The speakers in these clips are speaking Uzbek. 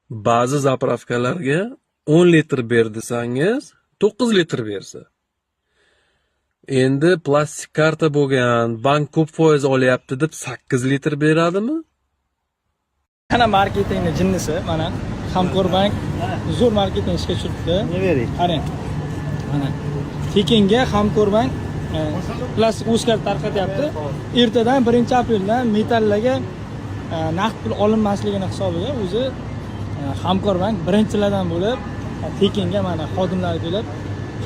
Ba'zi zapravkalarga 10 litr ber desangiz, 9 litr bersa. Endi plastik karta bo'lgan, bank ko'p foiz olyapti deb 8 litr beradimi? Mana marketingning jinnisi, mana Hamkorbank zo'r marketing ishga tushiribdi. Qarang. Mana tekinga Hamkorbank plastik uzkart tarqatyapti. Ertadan 1-apreldan metallarga naqd pul olinmasligini hisobiga o'zi Hamkorbank birinchilardan bo'lib tekinga mana xodimlarga kelib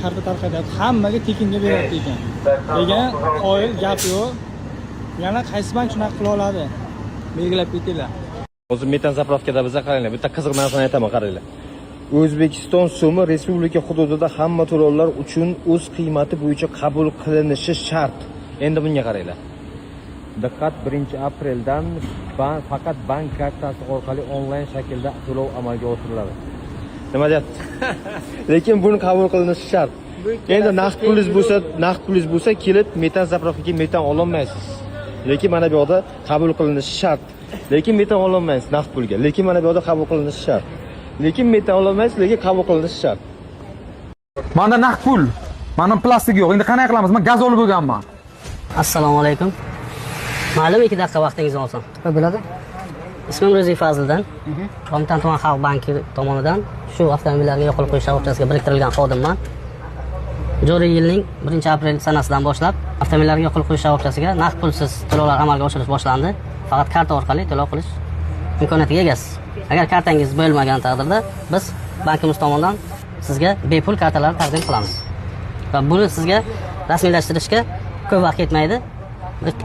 karta tarqatyapti. Hammaga tekinga beryapti ekan. Degan qoyil gap yo'q. Yana qaysi bank shunaqa qila oladi? Belgilab ketinglar. Hozir metan zapravkada bizga qaranglar, bitta qiziq narsani aytaman, qaranglar. O'zbekiston so'mi respublika hududida hamma to'lovlar uchun o'z qiymati bo'yicha qabul qilinishi shart. Endi bunga qaranglar. Diqqat, 1-apreldan faqat bank kartasi orqali onlayn shaklda to'lov amalga oshiriladi. Nima deyapti? Lekin buni qabul qilinishi shart. Endi naqd pulingiz bo'lsa, kelib metan zapravkaga metan ololmaysiz. Lekin mana bu yerda qabul qilinishi shart. Lekin metan ololmaysiz naqd pulga. Lekin mana bu yerda qabul qilinishi shart. Lekin metan ololmaysiz, lekin qabul qilinishi shart. Manda naqd pul, mana plastik yo'q. Endi qanday qilamiz? Men gaz olib bo'lganman. Assalomu alaykum. Ma'lum 2 daqiqa vaqtingizni olsam. Bo'ladi. Ismim Ro'ziy Fazildan. Qo'mitan tuman xalq banki tomonidan shu avtomobillarga yoqilib qo'yish shoxobchasiga biriktirilgan xodimman. Joriy yilning 1-aprel sanasidan boshlab avtomobillarga yoqilib qo'yish shoxobchasiga naqd pulsiz to'lovlar amalga oshirish boshlandi. Faqat karta orqali to'lov qilish imkoniyatiga egasiz. Agar kartangiz bo'lmagan taqdirda biz bankimiz tomonidan sizga bepul kartalarni taqdim qilamiz. Va buni sizga rasmiylashtirishga ko'p vaqt ketmaydi.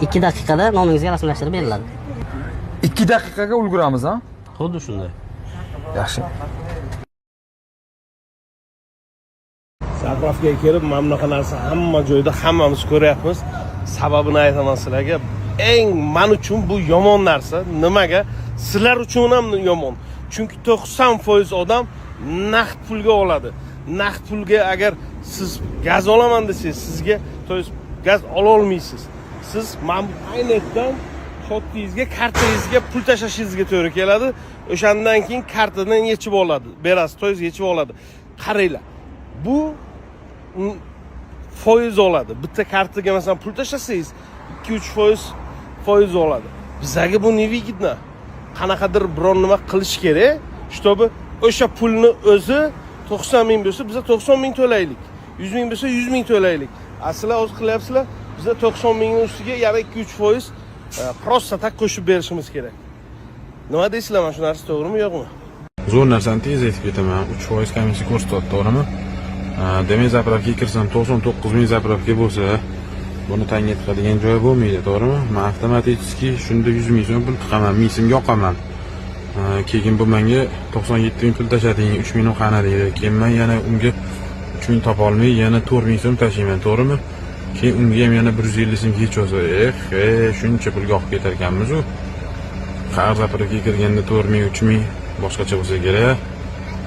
2 daqiqada nomingizga rasmiylashtirib beriladi. 2 daqiqaga ulguramiz, ha? Xuddi shunday. Yaxshi. Zapravkaga kelib, mana bunaqa narsa hamma joyda hammamiz ko'ryapmiz. Sababini aytaman sizlarga. Eng men uchun bu yomon narsa. Nimaga? Sizlar uchun ham yomon. Chunki 90% odam naqd pulga oladi. Naqd pulga agar siz gaz olaman desangiz, sizga gaz ola olmaysiz. Siz aynetdan shottingizga, kartangizga pul tashashingizga to'g'ri keladi. O'shandan keyin kartadan yechib oladi. Berasiz, to'yingiz yechib oladi. Qaranglar. Bu foiz oladi. Bitta kartaga masalan pul tashlasangiz 2-3% oladi. Bizga bu nevigidna. Qanaqadir biron nima qilish kerak, чтобы o'sha pulni o'zi 90 ming bo'lsa, biz 90 ming to'laylik. 100 ming bo'lsa 100 ming to'laylik. Aslan o'z qilyapsizlar, biz 90 mingning ustiga yana 2-3% prosta tak qo'shib berishimiz kerak. Nima deysizlar, mana shu narsa to'g'rimi, yo'qmi? Zo'r narsani tez aytib ketaman. 3% komissiya ko'rsatdi, to'g'rimi? Demak, zapravkaga kirsam 99 ming zapravka bo'lsa, buni tanga tiqadigan joyi bo'lmaydi, to'g'rimi? Men avtomatiski shunda 100 ming so'm pul tiqaman, mingsimga yoqaman. Keyin bu menga 97 ming pul tashlading, 3 ming qana deydi. Keyin men yana unga 3 ming topa olmay, yana 4 ming so'm tashlayman, to'g'rimi? Keyin unga ham yana 150 so'm kech olsa, shuncha pulga olib ketar ekanmiz-ku. Har zapravkaga kirganda 4 ming, 3 ming boshqacha bo'lsa kerak.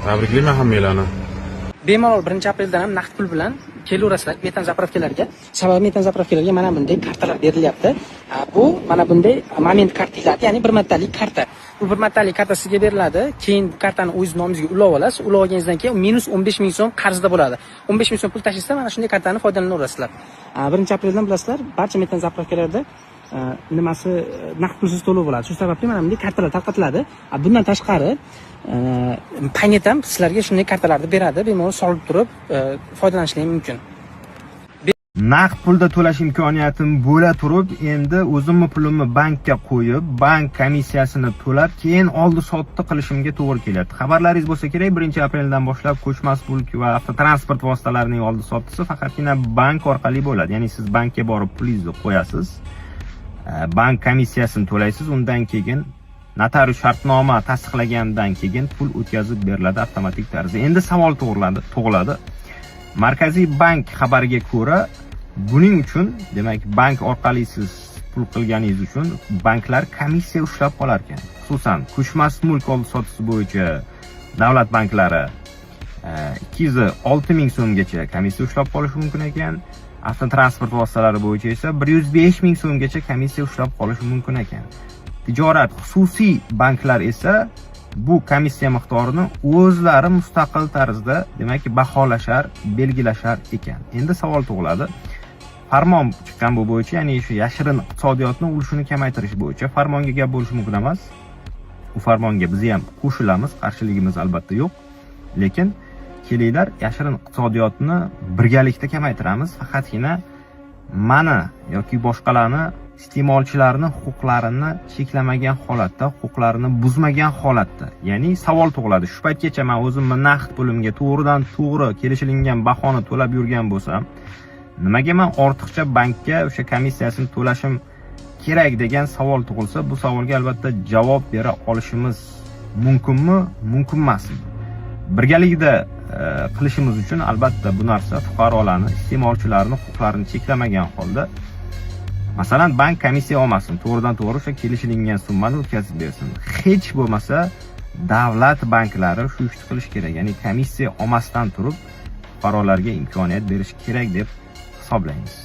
Tabriklayman hammalarni. Bemalol 1-apreldan ham naqd pul bilan kelaverasizlar metan zapravkalarga. Sababi metan zapravkalarga mana bunday kartalar berilyapti. Bu mana bunday moment kartalari, ya'ni bir martalik karta. Bu bir martalik karta sizga beriladi. Keyin bu kartani o'z nomingizga ulab olasiz. Ulab olganingizdan keyin minus 15 ming so'm qarzda bo'ladi. 15 ming so'm pul tashlaysiz, mana shunday kartani foydalanaverasizlar. 1-apreldan bilasizlar, barcha metan zapravkalarda nimasi naqd pulsiz to'lov bo'ladi. Shu sababli mana bunday kartalar tarqatiladi. Bundan tashqari Paynet ham sizlarga shunday kartalarni beradi. Bemalol solib turib foydalanishingiz mumkin. Naqd pulda to'lash imkoniyatim bo'la turib, endi o'zimni pulimni bankka qo'yib, bank komissiyasini to'lab, keyin oldi-sotdi qilishimga to'g'ri keladi. Xabarlaringiz bo'lsa kerak, 1-apreldan boshlab ko'chmas mulk va avtotransport vositalarining oldi-sottisi faqatgina bank orqali bo'ladi. Ya'ni siz bankka borib pulingizni qo'yasiz, bank komissiyasini to'laysiz, undan keyin notarius shartnoma tasdiqlagandan keyin pul o'tkazib beriladi avtomatik tarzda. Endi savol tug'iladi. Markaziy bank xabariga ko'ra, buning uchun, demak, bank orqali siz pul qilganingiz uchun banklar komissiya ushlab qolar ekan. Xususan, ko'chmas mulk oldi-sotisi bo'yicha davlat banklari 206 ming so'mgacha komissiya ushlab qolishi mumkin ekan. Avtotransport vositalari bo'yicha esa 105 ming so'mgacha komissiya ushlab qolishi mumkin ekan. Tijorat xususiy banklar esa bu komissiya miqdorini o'zlari mustaqil tarzda demak baholashar, belgilashar ekan. Endi savol tug'iladi. Farmon chiqqan bu bo'yicha, ya'ni shu yashirin iqtisodiyotni ulushini kamaytirish bo'yicha farmonga gap bo'lishi mumkin emas. Bu farmonga biz ham qo'shilamiz, qarshiligimiz albatta yo'q. Lekin kelinglar yashirin iqtisodiyotni birgalikda kamaytiramiz. Faqatgina mana yoki boshqalarni iste'molchilarni huquqlarini cheklamagan holatda, huquqlarini buzmagan holatda. Ya'ni savol tug'iladi. Shu paytgacha men o'zimni naqd pulimga to'g'ridan to'g'ri kelishilgan bahoni to'lab yurgan bo'lsam, nimaga men ortiqcha bankka o'sha komissiyasini to'lashim kerak degan savol tug'ilsa, bu savolga albatta javob bera olishimiz mumkinmi, mumkin emasmi? Birgalikda qilishimiz uchun albatta bu narsa fuqarolarni, iste'molchilarni huquqlarini cheklamagan holda, masalan, bank komissiya olmasin, to'g'ridan to'g'ri o'sha kelishilgan summani o'tkazib bersin. Hech bo'lmasa davlat banklari shu ishni qilish kerak. Ya'ni komissiya olmasdan turib fuqarolarga imkoniyat berish kerak deb hisoblaymiz.